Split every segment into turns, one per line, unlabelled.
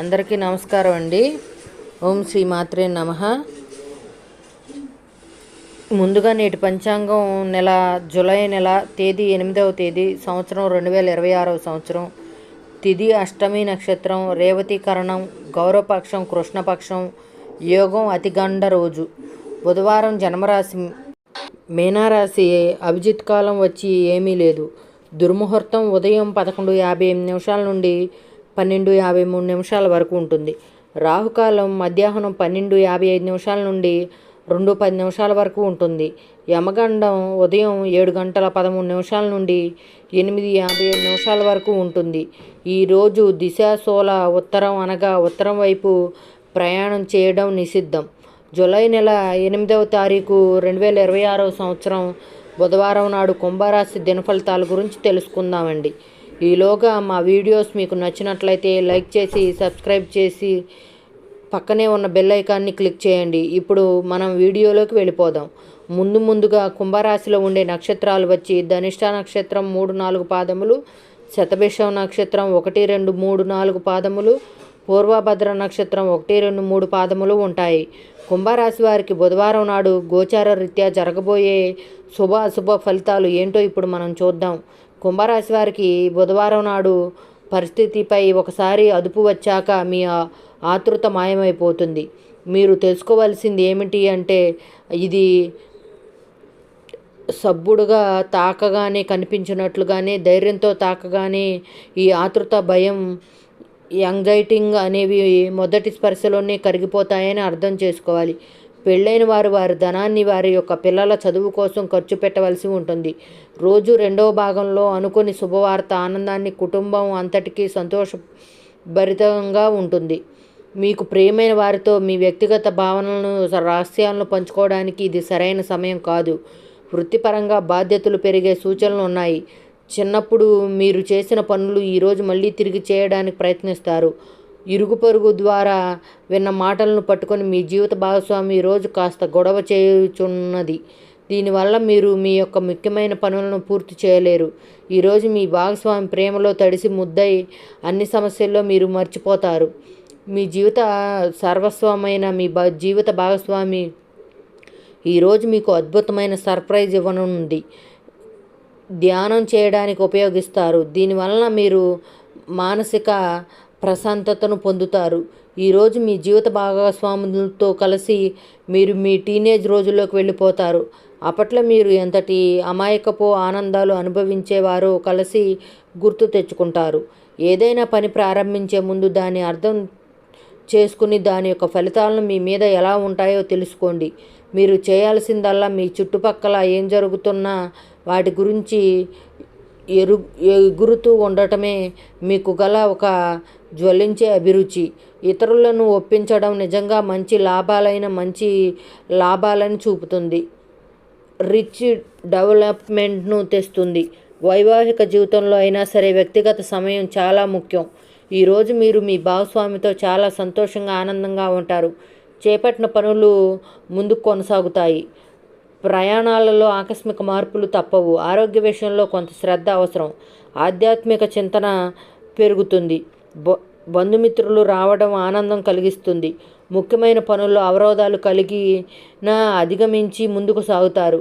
అందరికీ నమస్కారం అండి. ఓం శ్రీ మాత్రే నమః. ముందుగా నేటి పంచాంగం జూలై నెల తేదీ 8వ తేదీ సంవత్సరం 2026వ సంవత్సరం. తిథి అష్టమి నక్షత్రం, రేవతి కరణం, గౌరవపక్షం, కృష్ణపక్షం, యోగం అతిగండ రోజు బుధవారం. జన్మరాశి మీనారాశి. అభిజిత్ కాలం వచ్చి ఏమీ లేదు. దుర్ముహూర్తం ఉదయం 11:58 నుండి 12:53 వరకు ఉంటుంది. రాహుకాలం మధ్యాహ్నం 12:55 నుండి 2:10 వరకు ఉంటుంది. యమగండం ఉదయం 7:13 నుండి 8:57 వరకు ఉంటుంది. ఈరోజు దిశాశూల ఉత్తరం, అనగా ఉత్తరం వైపు ప్రయాణం చేయడం నిషిద్ధం. జూలై నెల 8వ తారీఖు 2026వ సంవత్సరం బుధవారం నాడు కుంభరాశి దినఫలితాల గురించి తెలుసుకుందామండి. ఈలోగా మా వీడియోస్ మీకు నచ్చినట్లయితే లైక్ చేసి, సబ్స్క్రైబ్ చేసి, పక్కనే ఉన్న బెల్ ఐకాన్ని క్లిక్ చేయండి. ఇప్పుడు మనం వీడియోలోకి వెళ్ళిపోదాం. ముందుగా కుంభరాశిలో ఉండే నక్షత్రాలు వచ్చి ధనిష్ట నక్షత్రం 3-4 పాదములు, శతభిషం నక్షత్రం 1-2-3-4 పాదములు, పూర్వభద్ర నక్షత్రం 1-2-3 పాదములు ఉంటాయి. కుంభరాశి వారికి బుధవారం నాడు గోచార రీత్యా జరగబోయే అశుభ ఫలితాలు ఏంటో ఇప్పుడు మనం చూద్దాం. కుంభరాశి వారికి బుధవారం నాడు పరిస్థితిపై ఒకసారి అదుపు వచ్చాక మీ ఆతృత మాయమైపోతుంది. మీరు తెలుసుకోవాల్సింది ఏమిటి అంటే, ఇది సబ్బుడుగా తాకగానే కనిపించినట్లుగానే, ధైర్యంతో తాకగానే ఈ ఆతృత, భయం, యాంగ్జైటింగ్ అనేవి మొదటి స్పర్శలోనే కరిగిపోతాయని అర్థం చేసుకోవాలి. పెళ్ళైన వారు వారి ధనాన్ని వారి యొక్క పిల్లల చదువు కోసం ఖర్చు పెట్టవలసి ఉంటుంది. రోజు రెండవ భాగంలో అనుకోని శుభవార్త ఆనందాన్ని కుటుంబం అంతటికీ సంతోషభరితంగా ఉంటుంది. మీకు ప్రియమైన వారితో మీ వ్యక్తిగత భావనలను, రహస్యాలను పంచుకోవడానికి ఇది సరైన సమయం కాదు. వృత్తిపరంగా బాధ్యతలు పెరిగే సూచనలు ఉన్నాయి. చిన్నప్పుడు మీరు చేసిన పనులు ఈరోజు మళ్ళీ తిరిగి చేయడానికి ప్రయత్నిస్తారు. ఇరుగు పొరుగు ద్వారా విన్న మాటలను పట్టుకొని మీ జీవిత భాగస్వామి ఈరోజు కాస్త గొడవ చేయుచున్నది. దీనివల్ల మీరు మీ యొక్క ముఖ్యమైన పనులను పూర్తి చేయలేరు. ఈరోజు మీ భాగస్వామి ప్రేమలో తడిసి ముద్దై అన్ని సమస్యల్లో మీరు మర్చిపోతారు. మీ జీవిత సర్వస్వమైన మీ జీవిత భాగస్వామి ఈరోజు మీకు అద్భుతమైన సర్ప్రైజ్ ఇవ్వనుంది. ధ్యానం చేయడానికి ఉపయోగిస్తారు. దీనివలన మీరు మానసిక ప్రశాంతతను పొందుతారు. ఈరోజు మీ జీవిత భాగస్వాములతో కలిసి మీరు మీ టీనేజ్ రోజుల్లోకి వెళ్ళిపోతారు. అప్పట్లో మీరు ఎంతటి అమాయకపు ఆనందాలు అనుభవించేవారో కలిసి గుర్తు తెచ్చుకుంటారు. ఏదైనా పని ప్రారంభించే ముందు దాన్ని అర్థం చేసుకుని దాని యొక్క ఫలితాలను మీ మీద ఎలా ఉంటాయో తెలుసుకోండి. మీరు చేయాల్సిందల్లా మీ చుట్టుపక్కల ఏం జరుగుతున్నా వాటి గురించి ఎగురుతూ ఉండటమే మీకు గల ఒక జ్వలించే అభిరుచి. ఇతరులను ఒప్పించడం నిజంగా మంచి లాభాలను చూపుతుంది. రిచ్ డెవలప్మెంట్ను తెస్తుంది. వైవాహిక జీవితంలో అయినా సరే వ్యక్తిగత సమయం చాలా ముఖ్యం. ఈరోజు మీరు మీ భాగస్వామితో చాలా సంతోషంగా, ఆనందంగా ఉంటారు. చేపట్టిన పనులు ముందుకు కొనసాగుతాయి. ప్రయాణాలలో ఆకస్మిక మార్పులు తప్పవు. ఆరోగ్య విషయంలో కొంత శ్రద్ధ అవసరం. ఆధ్యాత్మిక చింతన పెరుగుతుంది. బంధుమిత్రులు రావడం ఆనందం కలిగిస్తుంది. ముఖ్యమైన పనుల్లో అవరోధాలు కలిగినా అధిగమించి ముందుకు సాగుతారు.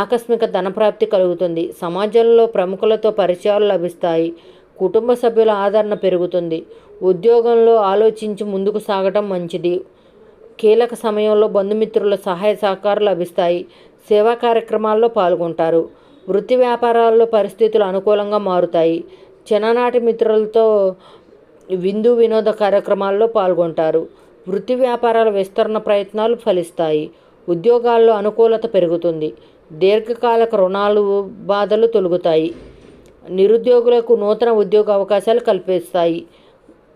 ఆకస్మిక ధనప్రాప్తి కలుగుతుంది. సమాజంలో ప్రముఖులతో పరిచయాలు లభిస్తాయి. కుటుంబ సభ్యుల ఆదరణ పెరుగుతుంది. ఉద్యోగంలో ఆలోచించి ముందుకు సాగటం మంచిది. కీలక సమయంలో బంధుమిత్రుల సహాయ సహకారాలు లభిస్తాయి. సేవా కార్యక్రమాల్లో పాల్గొంటారు. వృత్తి వ్యాపారాల్లో పరిస్థితులు అనుకూలంగా మారుతాయి. చిన్ననాటి మిత్రులతో వినోద కార్యక్రమాల్లో పాల్గొంటారు. వృత్తి వ్యాపారాల విస్తరణ ప్రయత్నాలు ఫలిస్తాయి. ఉద్యోగాల్లో అనుకూలత పెరుగుతుంది. దీర్ఘకాలిక రుణాలు బాధలు తొలగుతాయి. నిరుద్యోగులకు నూతన ఉద్యోగ అవకాశాలు కల్పిస్తాయి.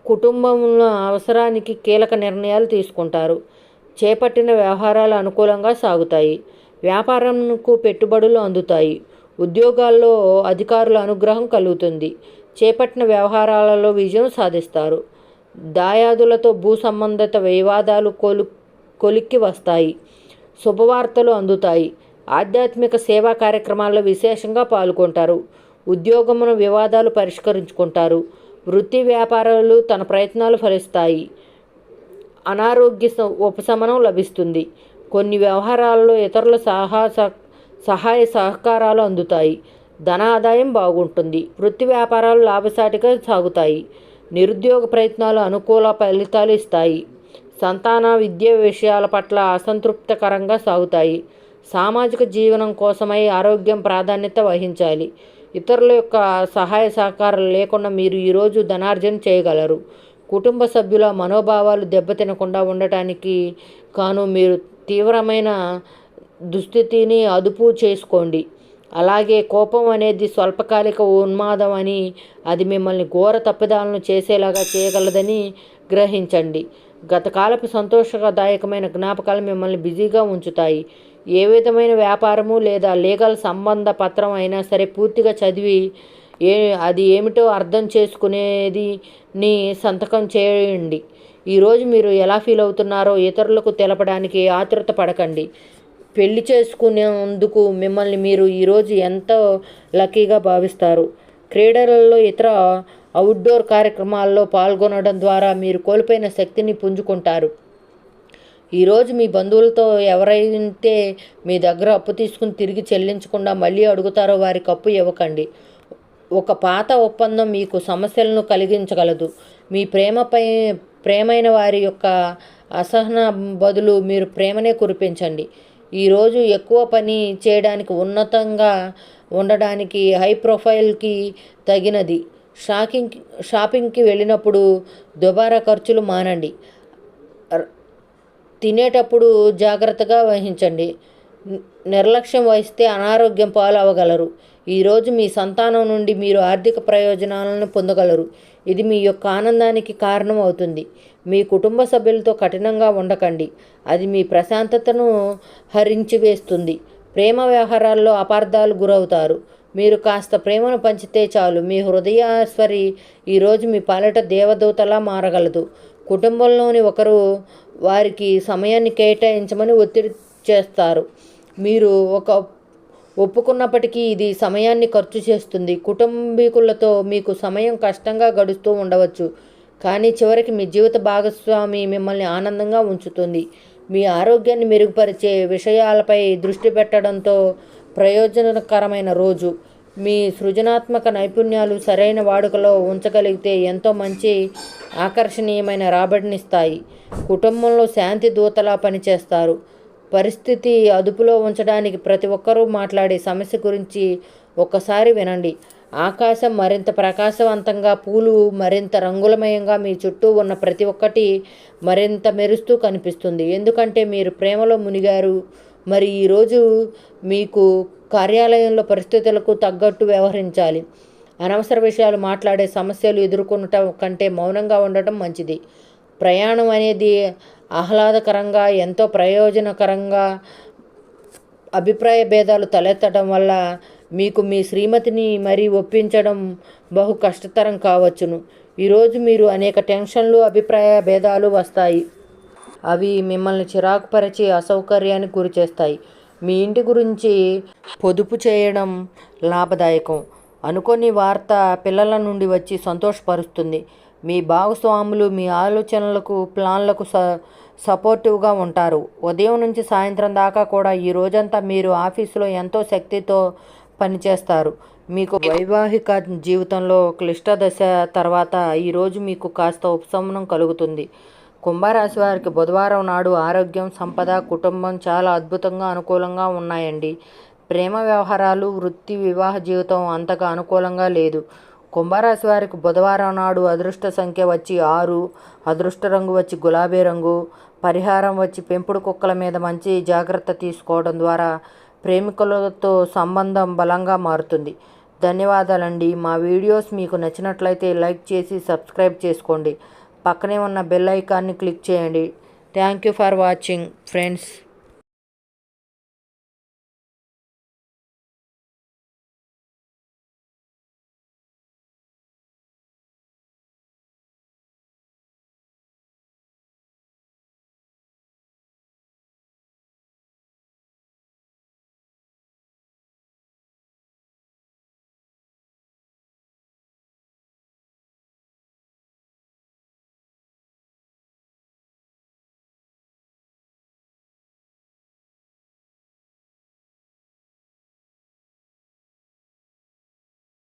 కుటుంబంలో అవసరానికి కీలక నిర్ణయాలు తీసుకుంటారు. చేపట్టిన వ్యవహారాలు అనుకూలంగా సాగుతాయి. వ్యాపారంకు పెట్టుబడులు అందుతాయి. ఉద్యోగాల్లో అధికారుల అనుగ్రహం కలుగుతుంది. చేపట్టిన వ్యవహారాలలో విజయం సాధిస్తారు. దాయాదులతో భూ సంబంధిత వివాదాలు కొలిక్కి వస్తాయి. శుభవార్తలు అందుతాయి. ఆధ్యాత్మిక సేవా కార్యక్రమాల్లో విశేషంగా పాల్గొంటారు. ఉద్యోగమున వివాదాలు పరిష్కరించుకుంటారు. వృత్తి వ్యాపారాలు తన ప్రయత్నాలు ఫలిస్తాయి. అనారోగ్య ఉపశమనం లభిస్తుంది. కొన్ని వ్యవహారాల్లో ఇతరుల సహాయ సహకారాలు అందుతాయి. ధన ఆదాయం బాగుంటుంది. వృత్తి వ్యాపారాలు లాభసాటిగా సాగుతాయి. నిరుద్యోగ ప్రయత్నాలు అనుకూల ఫలితాలు ఇస్తాయి. సంతాన విద్య విషయాల పట్ల అసంతృప్తికరంగా సాగుతాయి. సామాజిక జీవనం కోసమై ఆరోగ్యం ప్రాధాన్యత వహించాలి. ఇతరుల యొక్క సహాయ సహకారాలు లేకుండా మీరు ఈరోజు ధనార్జన చేయగలరు. కుటుంబ సభ్యుల మనోభావాలు దెబ్బతినకుండా ఉండటానికి కాను మీరు తీవ్రమైన దుస్థితిని అదుపు చేసుకోండి. అలాగే కోపం అనేది స్వల్పకాలిక ఉన్మాదం అని, అది మిమ్మల్ని ఘోర తప్పిదాలను చేసేలాగా చేయగలదని గ్రహించండి. గతకాలపు సంతోషదాయకమైన జ్ఞాపకాలు మిమ్మల్ని బిజీగా ఉంచుతాయి. ఏ విధమైన వ్యాపారము లేదా లీగల్ సంబంధ పత్రం అయినా సరే పూర్తిగా చదివి అది ఏమిటో అర్థం చేసుకునేది ని సంతకం చేయండి. ఈరోజు మీరు ఎలా ఫీల్ అవుతున్నారో ఇతరులకు తెలపడానికి ఆతృత పడకండి. పెళ్లి చేసుకునేందుకు మిమ్మల్ని మీరు ఈరోజు ఎంతో లక్కీగా భావిస్తారు. క్రీడలలో ఇతర అవుట్డోర్ కార్యక్రమాల్లో పాల్గొనడం ద్వారా మీరు కోల్పోయిన శక్తిని పుంజుకుంటారు. ఈరోజు మీ బంధువులతో ఎవరైతే మీ దగ్గర అప్పు తీసుకుని తిరిగి చెల్లించకుండా మళ్ళీ అడుగుతారో వారికి అప్పు ఇవ్వకండి. ఒక పాత ఒప్పందం మీకు సమస్యలను కలిగించగలదు. మీ ప్రేమైన వారి యొక్క అసహన బదులు మీరు ప్రేమనే కురిపించండి. ఈరోజు ఎక్కువ పని చేయడానికి, ఉన్నతంగా ఉండడానికి, హై ప్రొఫైల్కి తగినది. షాపింగ్కి వెళ్ళినప్పుడు దుబారా ఖర్చులు మానండి. తినేటప్పుడు జాగ్రత్తగా వహించండి. నిర్లక్ష్యం వహిస్తే అనారోగ్యం పాలు అవ్వగలరు. ఈరోజు మీ సంతానం నుండి మీరు ఆర్థిక ప్రయోజనాలను పొందగలరు. ఇది మీ యొక్క ఆనందానికి కారణం అవుతుంది. మీ కుటుంబ సభ్యులతో కఠినంగా ఉండకండి. అది మీ ప్రశాంతతను హరించి వేస్తుంది. ప్రేమ వ్యవహారాల్లో అపార్థాలు గురవుతారు. మీరు కాస్త ప్రేమను పంచితే చాలు. మీ హృదయేశ్వరి ఈరోజు మీ పాలిట దేవదూతలా మారగలదు. కుటుంబంలోని ఒకరు వారికి సమయాన్ని కేటాయించమని ఒత్తిడి చేస్తారు. మీరు ఒప్పుకున్నప్పటికీ ఇది సమయాన్ని ఖర్చు చేస్తుంది. కుటుంబీకులతో మీకు సమయం కష్టంగా గడుస్తూ ఉండవచ్చు, కానీ చివరికి మీ జీవిత భాగస్వామి మిమ్మల్ని ఆనందంగా ఉంచుతుంది. మీ ఆరోగ్యాన్ని మెరుగుపరిచే విషయాలపై దృష్టి పెట్టడంతో ప్రయోజనకరమైన రోజు. మీ సృజనాత్మక నైపుణ్యాలు సరైన వాడుకలో ఉంచగలిగితే ఎంతో మంచి ఆకర్షణీయమైన రాబడినిస్తాయి. కుటుంబంలో శాంతి దూతలా పనిచేస్తారు. పరిస్థితి అదుపులో ఉంచడానికి ప్రతి ఒక్కరూ మాట్లాడే సమస్య గురించి ఒక్కసారి వినండి. ఆకాశం మరింత ప్రకాశవంతంగా, పూలు మరింత రంగులమయంగా, మీ చుట్టూ ఉన్న ప్రతి ఒక్కటి మరింత మెరుస్తూ కనిపిస్తుంది. ఎందుకంటే మీరు ప్రేమలో మునిగారు. మరి ఈరోజు మీకు కార్యాలయంలో పరిస్థితులకు తగ్గట్టు వ్యవహరించాలి. అనవసర విషయాలు మాట్లాడే సమస్యలు ఎదుర్కొనటం కంటే మౌనంగా ఉండటం మంచిది. ప్రయాణం అనేది ఆహ్లాదకరంగా, ఎంతో ప్రయోజనకరంగా. అభిప్రాయ భేదాలు తలెత్తడం వల్ల మీకు మీ శ్రీమతిని మరీ ఒప్పించడం బహు కష్టతరం కావచ్చును. ఈరోజు మీరు అనేక టెన్షన్లు, అభిప్రాయ భేదాలు వస్తాయి. అవి మిమ్మల్ని చిరాకుపరిచి అసౌకర్యానికి గురి చేస్తాయి. మీ ఇంటి గురించి పొదుపు చేయడం లాభదాయకం. అనుకోని వార్త పిల్లల నుండి వచ్చి సంతోషపరుస్తుంది. మీ భాగస్వాములు మీ ఆలోచనలకు, ప్లాన్లకు సపోర్టివ్గా ఉంటారు. ఉదయం నుంచి సాయంత్రం దాకా కూడా ఈ రోజంతా మీరు ఆఫీసులో ఎంతో శక్తితో పనిచేస్తారు. మీకు వైవాహిక జీవితంలో క్లిష్ట దశ తర్వాత ఈరోజు మీకు కాస్త ఉపశమనం కలుగుతుంది. కుంభరాశి వారికి బుధవారం నాడు ఆరోగ్యం, సంపద, కుటుంబం చాలా అద్భుతంగా అనుకూలంగా ఉన్నాయండి. ప్రేమ వ్యవహారాలు, వృత్తి, వివాహ జీవితం అంతగా అనుకూలంగా లేదు. కుంభరాశి వారికి బుధవారం నాడు అదృష్ట సంఖ్య వచ్చి 6, అదృష్ట రంగు వచ్చి గులాబీ రంగు, పరిహారం వచ్చి పెంపుడు కుక్కల మీద మంచి జాగ్రత్త తీసుకోవడం ద్వారా ప్రేమికులతో సంబంధం బలంగా మారుతుంది. ధన్యవాదాలండి. మా వీడియోస్ మీకు నచ్చినట్లయితే లైక్ చేసి సబ్స్క్రైబ్ చేసుకోండి. పక్కనే ఉన్న బెల్ ఐకాన్ని క్లిక్ చేయండి. Thank you for watching friends.